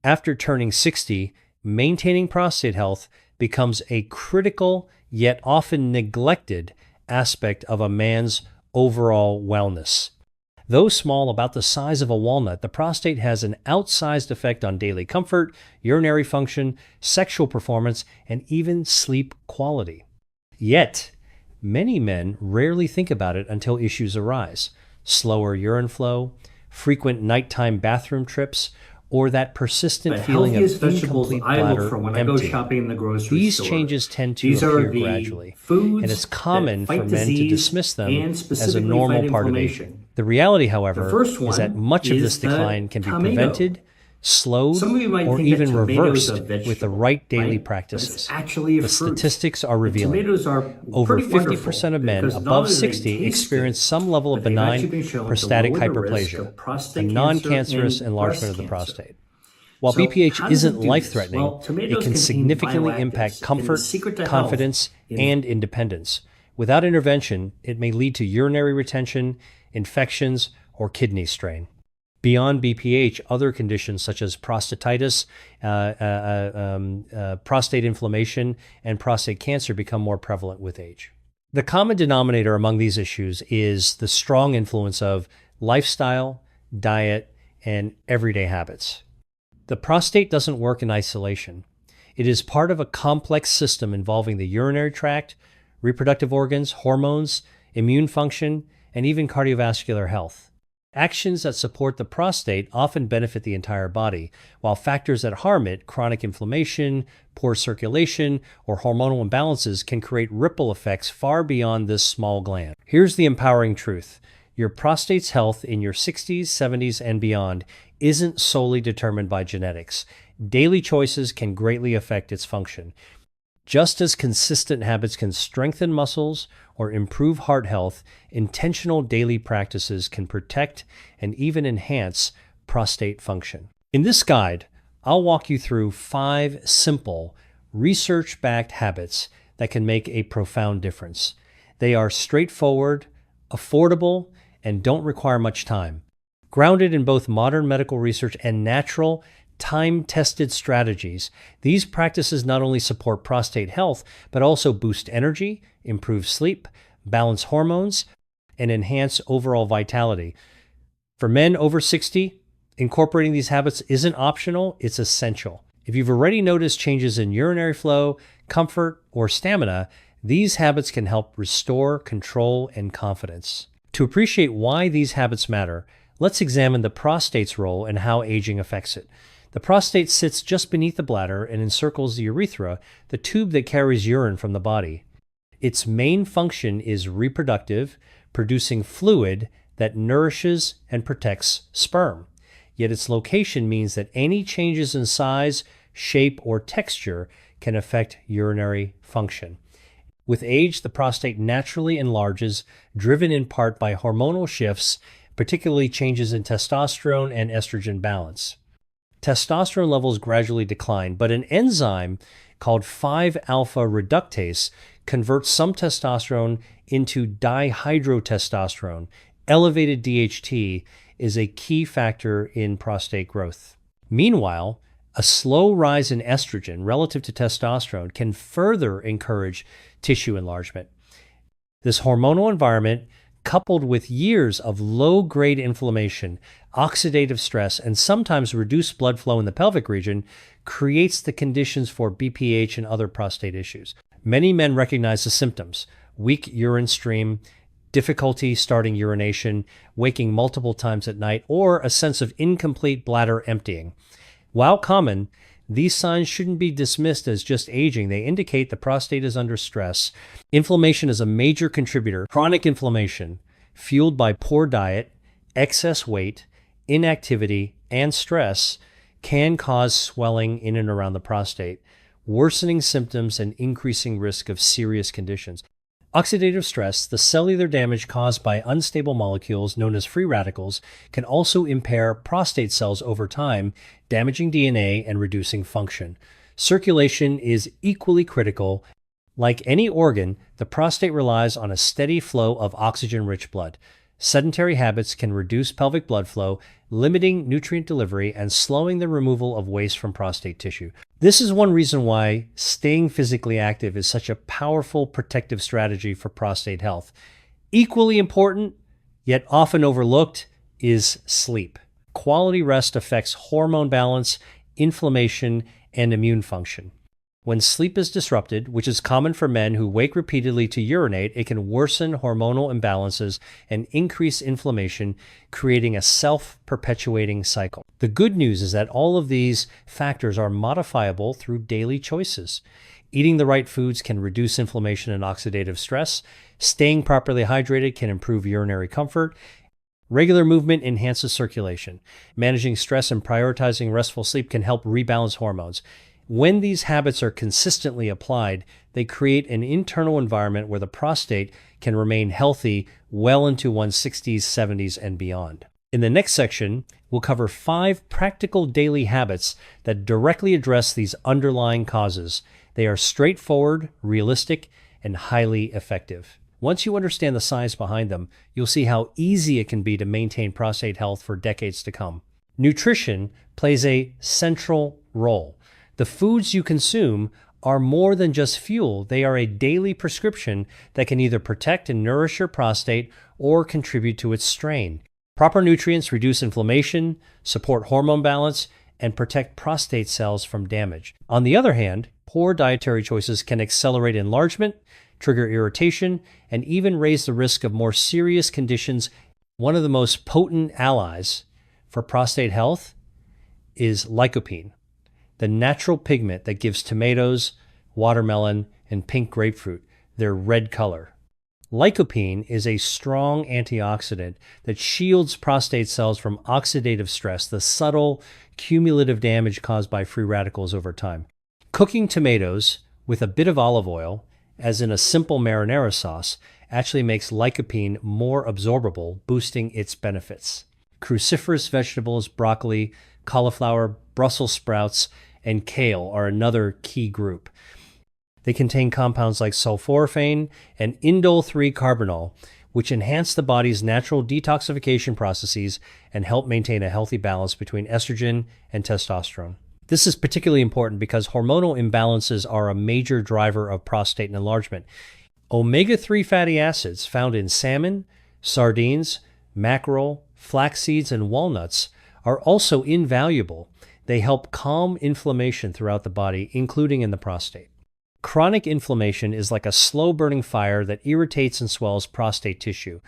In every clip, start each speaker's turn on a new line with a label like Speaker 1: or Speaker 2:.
Speaker 1: After turning 60, maintaining prostate health becomes a critical yet often neglected aspect of a man's overall wellness. Though small, about the size of a walnut, the prostate has an outsized effect on daily comfort, urinary function, sexual performance, and even sleep quality. Yet, many men rarely think about it until issues arise. Slower urine flow, frequent nighttime bathroom trips, or that persistent feeling of incomplete bladder emptying. These changes tend to appear gradually, and it's common for men to dismiss them as a normal part of aging. The reality, however, is that much of this decline can be prevented, slowed, or even reversed with the right daily practices. The statistics are revealing. Over 50% of men above 60 experience some level of benign prostatic hyperplasia, a non-cancerous enlargement of the prostate. While BPH isn't life-threatening, it can significantly impact comfort, confidence, and independence. Without intervention, it may lead to urinary retention, infections, or kidney strain. Beyond BPH, other conditions such as prostatitis, prostate inflammation, and prostate cancer become more prevalent with age. The common denominator among these issues is the strong influence of lifestyle, diet, and everyday habits. The prostate doesn't work in isolation. It is part of a complex system involving the urinary tract, reproductive organs, hormones, immune function, and even cardiovascular health. Actions that support the prostate often benefit the entire body, while factors that harm it, chronic inflammation, poor circulation, or hormonal imbalances, can create ripple effects far beyond this small gland. Here's the empowering truth. Your prostate's health in your 60s, 70s, and beyond isn't solely determined by genetics. Daily choices can greatly affect its function. Just as consistent habits can strengthen muscles or improve heart health, intentional daily practices can protect and even enhance prostate function. In this guide, I'll walk you through 5 simple, research-backed habits that can make a profound difference. They are straightforward, affordable, and don't require much time. Grounded in both modern medical research and natural, time-tested strategies, these practices not only support prostate health, but also boost energy, improve sleep, balance hormones, and enhance overall vitality. For men over 60, incorporating these habits isn't optional, it's essential. If you've already noticed changes in urinary flow, comfort, or stamina, these habits can help restore control and confidence. To appreciate why these habits matter, let's examine the prostate's role and how aging affects it. The prostate sits just beneath the bladder and encircles the urethra, the tube that carries urine from the body. Its main function is reproductive, producing fluid that nourishes and protects sperm. Yet its location means that any changes in size, shape, or texture can affect urinary function. With age, the prostate naturally enlarges, driven in part by hormonal shifts, particularly changes in testosterone and estrogen balance. Testosterone levels gradually decline, but an enzyme called 5-alpha reductase converts some testosterone into dihydrotestosterone. Elevated DHT is a key factor in prostate growth. Meanwhile, a slow rise in estrogen relative to testosterone can further encourage tissue enlargement. This hormonal environment, coupled with years of low-grade inflammation, oxidative stress, and sometimes reduced blood flow in the pelvic region, creates the conditions for BPH and other prostate issues. Many men recognize the symptoms: weak urine stream, difficulty starting urination, waking multiple times at night, or a sense of incomplete bladder emptying. While common, these signs shouldn't be dismissed as just aging. They indicate the prostate is under stress. Inflammation is a major contributor. Chronic inflammation, fueled by poor diet, excess weight, inactivity, and stress, can cause swelling in and around the prostate, worsening symptoms and increasing risk of serious conditions. Oxidative stress, the cellular damage caused by unstable molecules known as free radicals, can also impair prostate cells over time, damaging DNA and reducing function. Circulation is equally critical. Like any organ, the prostate relies on a steady flow of oxygen-rich blood. Sedentary habits can reduce pelvic blood flow, limiting nutrient delivery and slowing the removal of waste from prostate tissue. This is one reason why staying physically active is such a powerful protective strategy for prostate health. Equally important, yet often overlooked, is sleep. Quality rest affects hormone balance, inflammation, and immune function. When sleep is disrupted, which is common for men who wake repeatedly to urinate, it can worsen hormonal imbalances and increase inflammation, creating a self-perpetuating cycle. The good news is that all of these factors are modifiable through daily choices. Eating the right foods can reduce inflammation and oxidative stress. Staying properly hydrated can improve urinary comfort. Regular movement enhances circulation. Managing stress and prioritizing restful sleep can help rebalance hormones. When these habits are consistently applied, they create an internal environment where the prostate can remain healthy well into one's 60s, 70s, and beyond. In the next section, we'll cover 5 practical daily habits that directly address these underlying causes. They are straightforward, realistic, and highly effective. Once you understand the science behind them, you'll see how easy it can be to maintain prostate health for decades to come. Nutrition plays a central role. The foods you consume are more than just fuel. They are a daily prescription that can either protect and nourish your prostate or contribute to its strain. Proper nutrients reduce inflammation, support hormone balance, and protect prostate cells from damage. On the other hand, poor dietary choices can accelerate enlargement, trigger irritation, and even raise the risk of more serious conditions. One of the most potent allies for prostate health is lycopene, the natural pigment that gives tomatoes, watermelon, and pink grapefruit their red color. Lycopene is a strong antioxidant that shields prostate cells from oxidative stress, the subtle cumulative damage caused by free radicals over time. Cooking tomatoes with a bit of olive oil, as in a simple marinara sauce, actually makes lycopene more absorbable, boosting its benefits. Cruciferous vegetables, broccoli, cauliflower, Brussels sprouts, and kale are another key group. They contain compounds like sulforaphane and indole-3 carbinol, which enhance the body's natural detoxification processes and help maintain a healthy balance between estrogen and testosterone. This is particularly important because hormonal imbalances are a major driver of prostate enlargement. Omega-3 fatty acids found in salmon, sardines, mackerel, flax seeds, and walnuts are also invaluable. They help calm inflammation throughout the body, including in the prostate. Chronic inflammation is like a slow-burning fire that irritates and swells prostate tissue.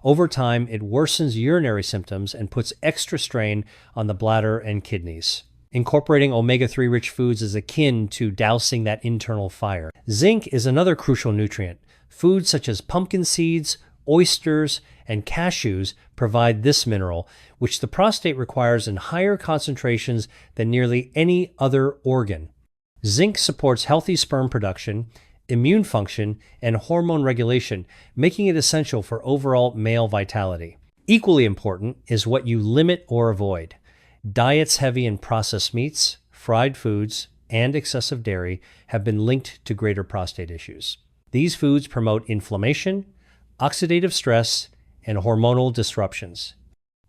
Speaker 1: Over time, it worsens urinary symptoms and puts extra strain on the bladder and kidneys. Incorporating omega-3 rich foods is akin to dousing that internal fire. Zinc is another crucial nutrient. Foods such as pumpkin seeds, oysters, and cashews provide this mineral, which the prostate requires in higher concentrations than nearly any other organ. Zinc supports healthy sperm production, immune function, and hormone regulation, making it essential for overall male vitality. Equally important is what you limit or avoid. Diets heavy in processed meats, fried foods, and excessive dairy have been linked to greater prostate issues. These foods promote inflammation, oxidative stress, and hormonal disruptions.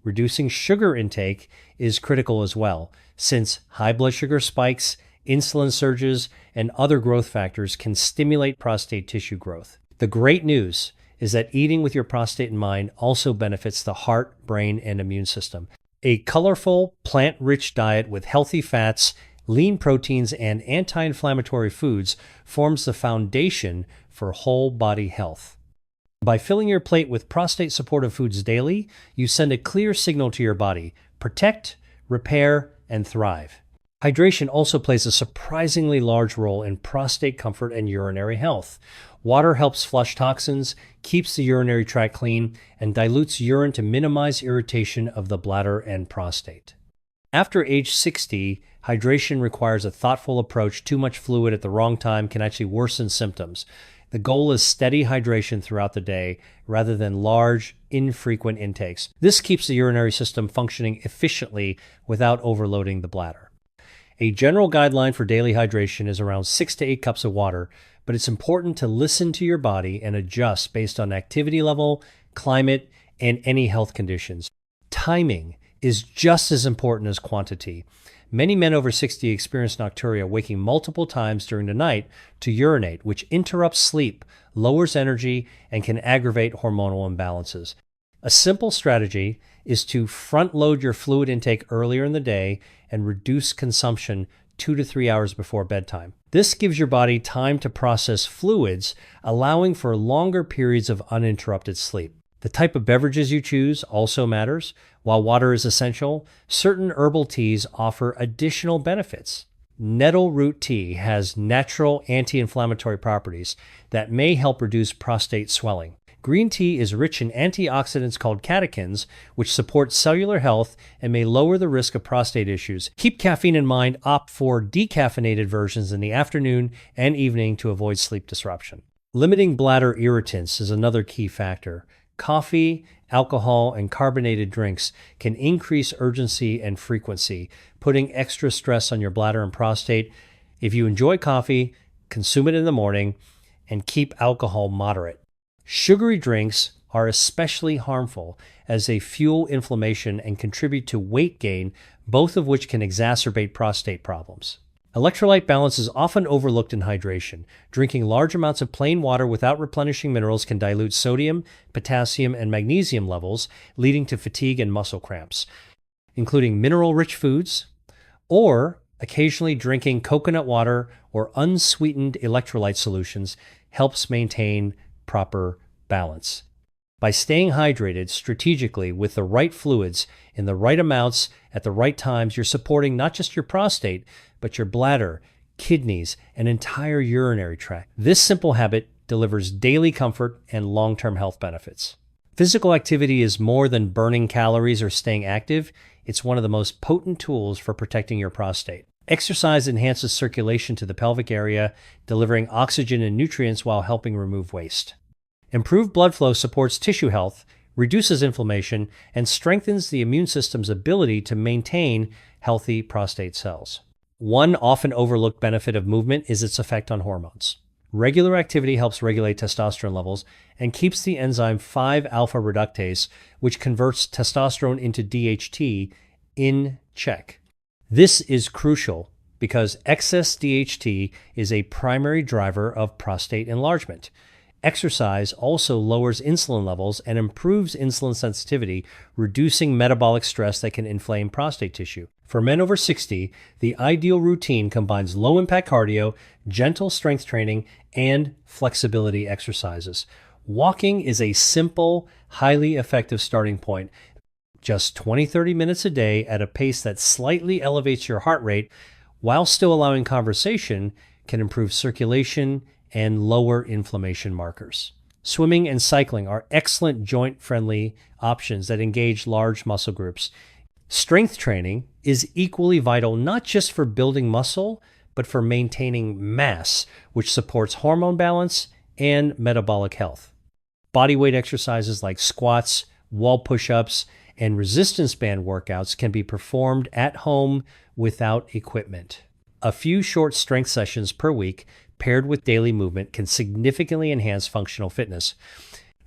Speaker 1: Reducing sugar intake is critical as well, since high blood sugar spikes, insulin surges, and other growth factors can stimulate prostate tissue growth. The great news is that eating with your prostate in mind also benefits the heart, brain, and immune system. A colorful, plant-rich diet with healthy fats, lean proteins, and anti-inflammatory foods forms the foundation for whole body health. By filling your plate with prostate-supportive foods daily, you send a clear signal to your body: protect, repair, and thrive. Hydration also plays a surprisingly large role in prostate comfort and urinary health. Water helps flush toxins, keeps the urinary tract clean, and dilutes urine to minimize irritation of the bladder and prostate. After age 60, hydration requires a thoughtful approach. Too much fluid at the wrong time can actually worsen symptoms. The goal is steady hydration throughout the day rather than large, infrequent intakes. This keeps the urinary system functioning efficiently without overloading the bladder. A general guideline for daily hydration is around 6 to 8 cups of water, but it's important to listen to your body and adjust based on activity level, climate, and any health conditions. Timing is just as important as quantity. Many men over 60 experience nocturia, waking multiple times during the night to urinate, which interrupts sleep, lowers energy, and can aggravate hormonal imbalances. A simple strategy is to front load your fluid intake earlier in the day and reduce consumption 2 to 3 hours before bedtime. This gives your body time to process fluids, allowing for longer periods of uninterrupted sleep. The type of beverages you choose also matters. While water is essential, certain herbal teas offer additional benefits. Nettle root tea has natural anti-inflammatory properties that may help reduce prostate swelling. Green tea is rich in antioxidants called catechins, which support cellular health and may lower the risk of prostate issues. Keep caffeine in mind. Opt for decaffeinated versions in the afternoon and evening to avoid sleep disruption. Limiting bladder irritants is another key factor. Coffee, alcohol, and carbonated drinks can increase urgency and frequency, putting extra stress on your bladder and prostate. If you enjoy coffee, consume it in the morning, and keep alcohol moderate. Sugary drinks are especially harmful as they fuel inflammation and contribute to weight gain, both of which can exacerbate prostate problems. Electrolyte balance is often overlooked in hydration. Drinking large amounts of plain water without replenishing minerals can dilute sodium, potassium, and magnesium levels, leading to fatigue and muscle cramps. Including mineral-rich foods, or occasionally drinking coconut water or unsweetened electrolyte solutions helps maintain proper balance. By staying hydrated strategically with the right fluids in the right amounts at the right times, you're supporting not just your prostate, but your bladder, kidneys, and entire urinary tract. This simple habit delivers daily comfort and long-term health benefits. Physical activity is more than burning calories or staying active. It's one of the most potent tools for protecting your prostate. Exercise enhances circulation to the pelvic area, delivering oxygen and nutrients while helping remove waste. Improved blood flow supports tissue health, reduces inflammation, and strengthens the immune system's ability to maintain healthy prostate cells. One often overlooked benefit of movement is its effect on hormones. Regular activity helps regulate testosterone levels and keeps the enzyme 5-alpha reductase, which converts testosterone into DHT, in check. This is crucial because excess DHT is a primary driver of prostate enlargement. Exercise also lowers insulin levels and improves insulin sensitivity, reducing metabolic stress that can inflame prostate tissue. For men over 60, the ideal routine combines low-impact cardio, gentle strength training, and flexibility exercises. Walking is a simple, highly effective starting point. Just 20-30 minutes a day at a pace that slightly elevates your heart rate while still allowing conversation can improve circulation and lower inflammation markers. Swimming and cycling are excellent joint-friendly options that engage large muscle groups. Strength training is equally vital not just for building muscle, but for maintaining mass, which supports hormone balance and metabolic health. Bodyweight exercises like squats, wall push-ups, and resistance band workouts can be performed at home without equipment. A few short strength sessions per week paired with daily movement can significantly enhance functional fitness.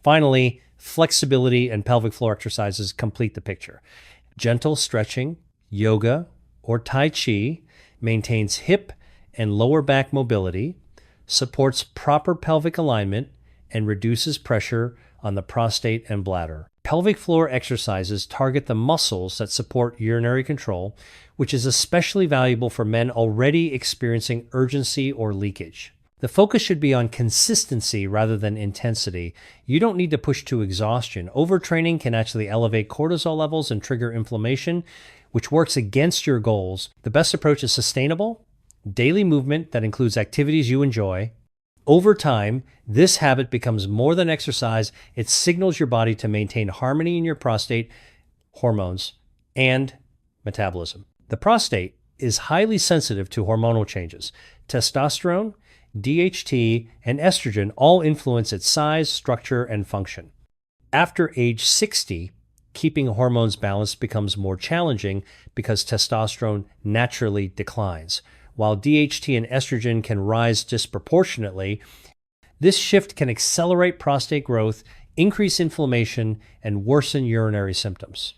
Speaker 1: Finally, flexibility and pelvic floor exercises complete the picture. Gentle stretching, yoga, or Tai Chi maintains hip and lower back mobility, supports proper pelvic alignment, and reduces pressure on the prostate and bladder. Pelvic floor exercises target the muscles that support urinary control, which is especially valuable for men already experiencing urgency or leakage. The focus should be on consistency rather than intensity. You don't need to push to exhaustion. Overtraining can actually elevate cortisol levels and trigger inflammation, which works against your goals. The best approach is sustainable, daily movement that includes activities you enjoy. Over time, this habit becomes more than exercise. It signals your body to maintain harmony in your prostate, hormones, and metabolism. The prostate is highly sensitive to hormonal changes. Testosterone, DHT, and estrogen all influence its size, structure, and function. After age 60, keeping hormones balanced becomes more challenging because testosterone naturally declines. While DHT and estrogen can rise disproportionately, this shift can accelerate prostate growth increase inflammation, and worsen urinary symptoms.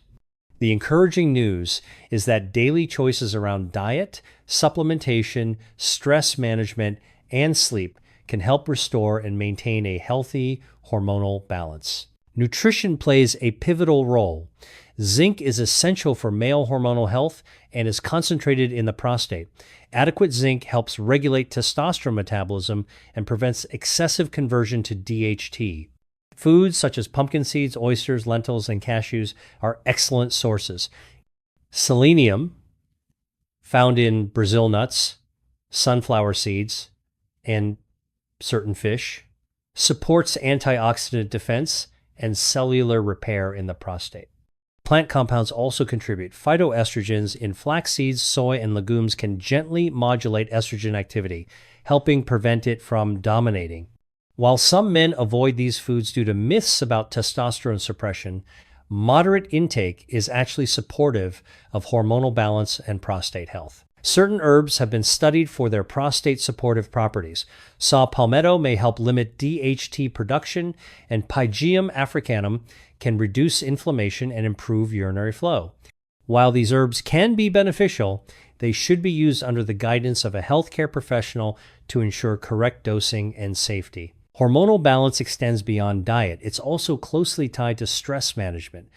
Speaker 1: The encouraging news is that daily choices around diet, supplementation, stress management, and sleep can help restore and maintain a healthy hormonal balance. Nutrition plays a pivotal role. Zinc is essential for male hormonal health and is concentrated in the prostate. Adequate zinc helps regulate testosterone metabolism and prevents excessive conversion to DHT. Foods such as pumpkin seeds, oysters, lentils, and cashews are excellent sources. Selenium, found in Brazil nuts, sunflower seeds, and certain fish, supports antioxidant defense and cellular repair in the prostate. Plant compounds also contribute. Phytoestrogens in flax seeds, soy, and legumes can gently modulate estrogen activity, helping prevent it from dominating. While some men avoid these foods due to myths about testosterone suppression, moderate intake is actually supportive of hormonal balance and prostate health. Certain herbs have been studied for their prostate-supportive properties. Saw palmetto may help limit DHT production, and Pygeum africanum can reduce inflammation and improve urinary flow. While these herbs can be beneficial, they should be used under the guidance of a healthcare professional to ensure correct dosing and safety. Hormonal balance extends beyond diet. It's also closely tied to stress management.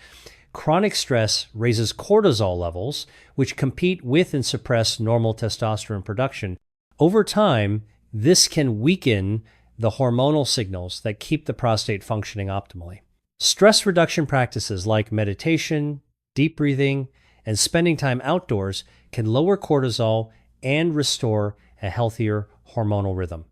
Speaker 1: Chronic stress raises cortisol levels, which compete with and suppress normal testosterone production. Over time, this can weaken the hormonal signals that keep the prostate functioning optimally. Stress reduction practices like meditation, deep breathing, and spending time outdoors can lower cortisol and restore a healthier hormonal rhythm.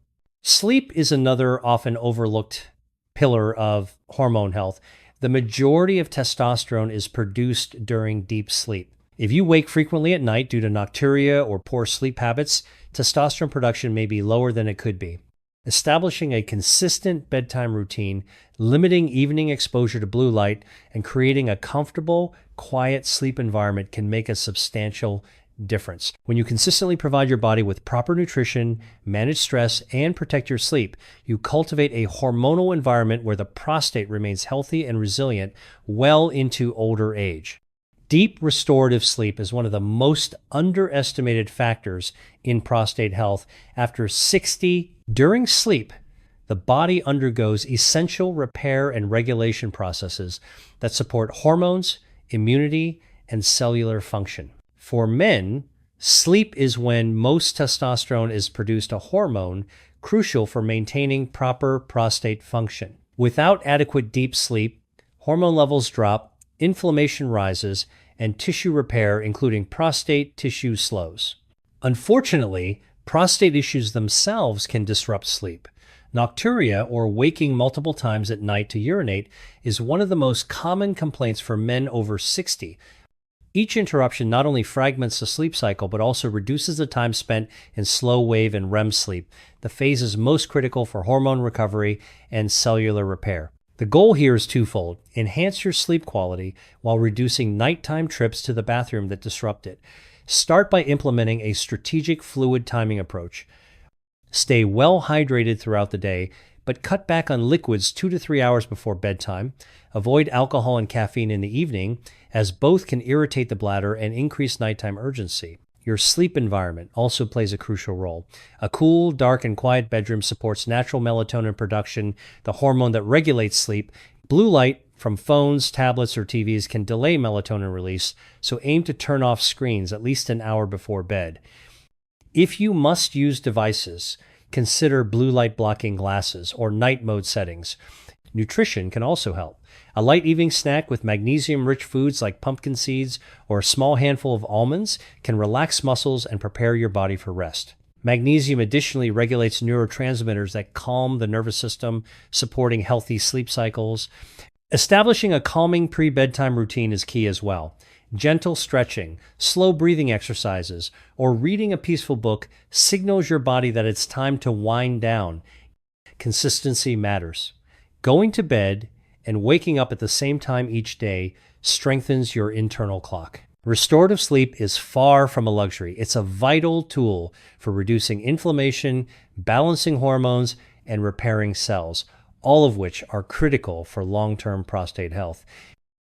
Speaker 1: Sleep is another often overlooked pillar of hormone health. The majority of testosterone is produced during deep sleep. If you wake frequently at night due to nocturia or poor sleep habits, testosterone production may be lower than it could be. Establishing a consistent bedtime routine, limiting evening exposure to blue light, and creating a comfortable, quiet sleep environment can make a substantial difference. When you consistently provide your body with proper nutrition, manage stress, and protect your sleep, you cultivate a hormonal environment where the prostate remains healthy and resilient well into older age. Deep restorative sleep is one of the most underestimated factors in prostate health. After 60, during sleep, the body undergoes essential repair and regulation processes that support hormones, immunity, and cellular function. For men, sleep is when most testosterone is produced, a hormone crucial for maintaining proper prostate function. Without adequate deep sleep, hormone levels drop, inflammation rises, and tissue repair, including prostate tissue, slows. Unfortunately, prostate issues themselves can disrupt sleep. Nocturia, or waking multiple times at night to urinate, is one of the most common complaints for men over 60. Each interruption not only fragments the sleep cycle, but also reduces the time spent in slow wave and REM sleep, the phases most critical for hormone recovery and cellular repair. The goal here is twofold: enhance your sleep quality while reducing nighttime trips to the bathroom that disrupt it. Start by implementing a strategic fluid timing approach. Stay well hydrated throughout the day, but cut back on liquids 2 to 3 hours before bedtime. Avoid alcohol and caffeine in the evening, as both can irritate the bladder and increase nighttime urgency. Your sleep environment also plays a crucial role. A cool, dark, and quiet bedroom supports natural melatonin production, the hormone that regulates sleep. Blue light from phones, tablets, or TVs can delay melatonin release, so aim to turn off screens at least an hour before bed. If you must use devices, consider blue light blocking glasses or night mode settings. Nutrition can also help. A light evening snack with magnesium-rich foods like pumpkin seeds or a small handful of almonds can relax muscles and prepare your body for rest. Magnesium additionally regulates neurotransmitters that calm the nervous system, supporting healthy sleep cycles. Establishing a calming pre-bedtime routine is key as well. Gentle stretching, slow breathing exercises, or reading a peaceful book signals your body that it's time to wind down. Consistency matters. Going to bed and waking up at the same time each day strengthens your internal clock. Restorative sleep is far from a luxury. It's a vital tool for reducing inflammation, balancing hormones, and repairing cells, all of which are critical for long-term prostate health.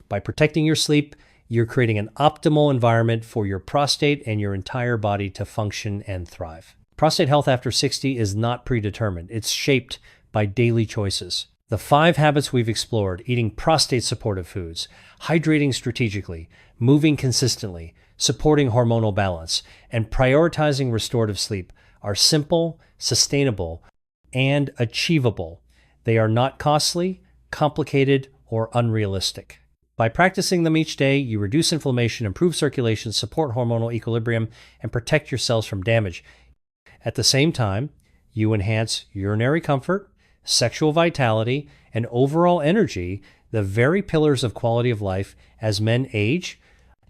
Speaker 1: By protecting your sleep, you're creating an optimal environment for your prostate and your entire body to function and thrive. Prostate health after 60 is not predetermined. It's shaped by daily choices. The 5 habits we've explored, eating prostate-supportive foods, hydrating strategically, moving consistently, supporting hormonal balance, and prioritizing restorative sleep, are simple, sustainable, and achievable. They are not costly, complicated, or unrealistic. By practicing them each day, you reduce inflammation, improve circulation, support hormonal equilibrium, and protect your cells from damage. At the same time, you enhance urinary comfort, sexual vitality, and overall energy, the very pillars of quality of life as men age.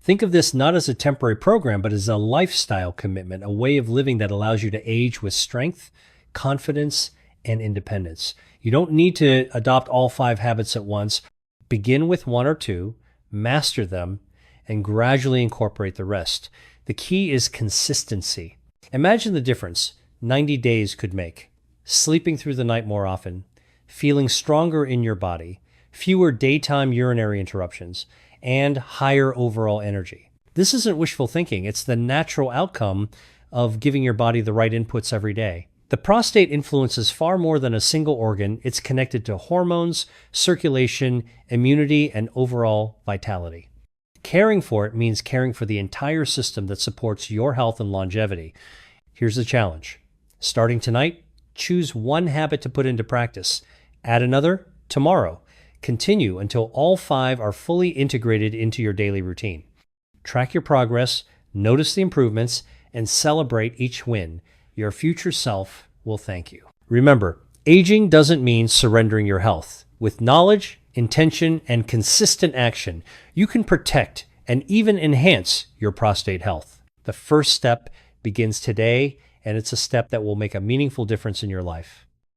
Speaker 1: Think of this not as a temporary program, but as a lifestyle commitment, a way of living that allows you to age with strength, confidence, and independence. You don't need to adopt all 5 habits at once. Begin with 1 or 2, master them, and gradually incorporate the rest. The key is consistency. Imagine the difference 90 days could make. Sleeping through the night more often, feeling stronger in your body, fewer daytime urinary interruptions, and higher overall energy. This isn't wishful thinking. It's the natural outcome of giving your body the right inputs every day. The prostate influences far more than a single organ. It's connected to hormones, circulation, immunity, and overall vitality. Caring for it means caring for the entire system that supports your health and longevity. Here's the challenge. Starting tonight, choose 1 habit to put into practice. Add another tomorrow. Continue until all 5 are fully integrated into your daily routine. Track your progress, notice the improvements, and celebrate each win. Your future self will thank you. Remember, aging doesn't mean surrendering your health. With knowledge, intention, and consistent action, you can protect and even enhance your prostate health. The first step begins today, and it's a step that will make a meaningful difference in your life.